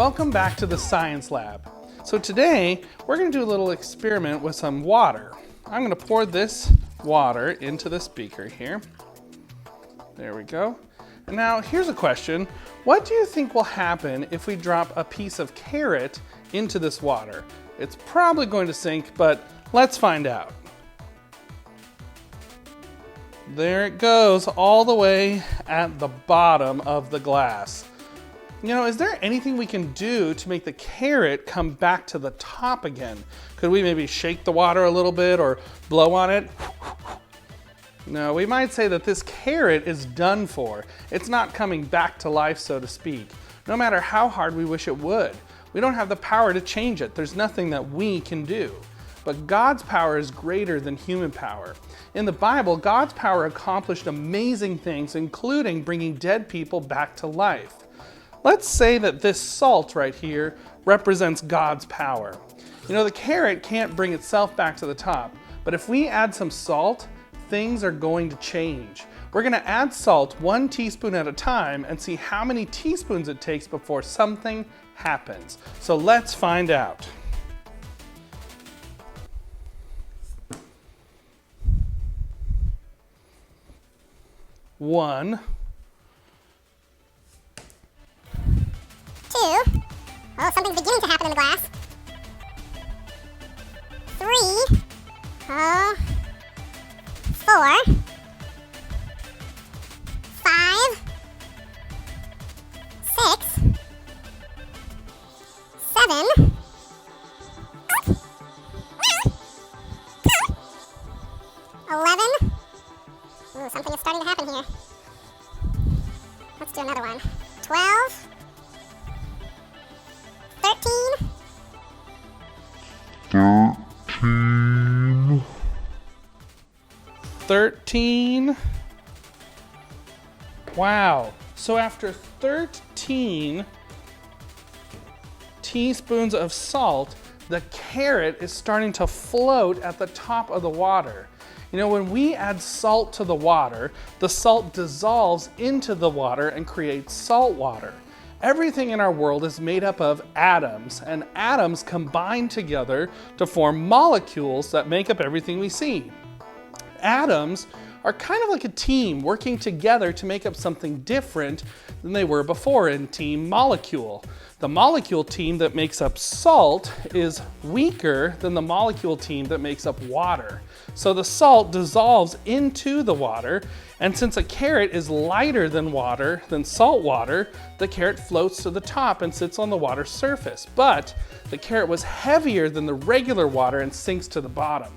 welcome back to the Science Lab. So today, we're going to do a little experiment with some water. I'm going to pour this water into this beaker here. There we go. And now, here's a question. What do you think will happen if we drop a piece of carrot into this water? It's probably going to sink, but let's find out. There it goes, all the way at the bottom of the glass. You know, is there anything we can do to make the carrot come back to the top again? Could we maybe shake the water a little bit or blow on it? No, we might say that this carrot is done for. It's not coming back to life, so to speak, no matter how hard we wish it would. We don't have the power to change it. There's nothing that we can do. But God's power is greater than human power. In the Bible, God's power accomplished amazing things, including bringing dead people back to life. Let's say that this salt right here represents God's power. You know, the carrot can't bring itself back to the top, but if we add some salt, things are going to change. We're going to add salt 1 teaspoon at a time and see how many teaspoons it takes before something happens. So let's find out. One. 2. Oh, something's beginning to happen in the glass. 3. Oh. 4. 5. 6. 7. 11. Ooh, something is starting to happen here. Let's do another one. 12. 13. 13. Wow. So after 13 teaspoons of salt, the carrot is starting to float at the top of the water. You know, when we add salt to the water, the salt dissolves into the water and creates salt water. Everything in our world is made up of atoms, and atoms combine together to form molecules that make up everything we see. Atoms are kind of like a team working together to make up something different than they were before in team molecule. The molecule team that makes up salt is weaker than the molecule team that makes up water. So the salt dissolves into the water, and since a carrot is lighter than water, than salt water, the carrot floats to the top and sits on the water's surface. But the carrot was heavier than the regular water and sinks to the bottom.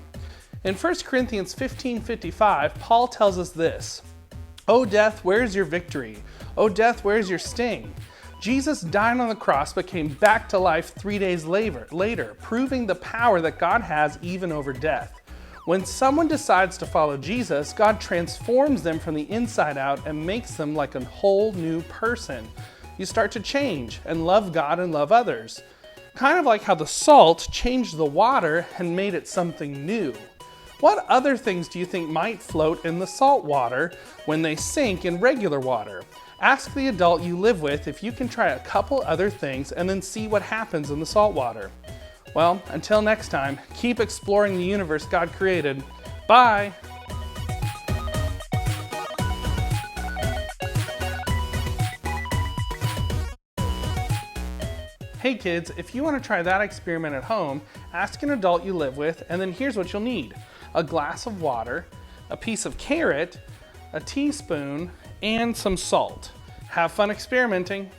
In 1 Corinthians 15:55, Paul tells us this: "O death, where's your victory? O death, where's your sting?" Jesus died on the cross but came back to life 3 days later, proving the power that God has even over death. When someone decides to follow Jesus, God transforms them from the inside out and makes them like a whole new person. You start to change and love God and love others. Kind of like how the salt changed the water and made it something new. What other things do you think might float in the salt water when they sink in regular water? Ask the adult you live with if you can try a couple other things and then see what happens in the salt water. Well, until next time, keep exploring the universe God created. Bye! Hey kids, if you want to try that experiment at home, ask an adult you live with, and then here's what you'll need: a glass of water, a piece of carrot, a teaspoon, and some salt. Have fun experimenting.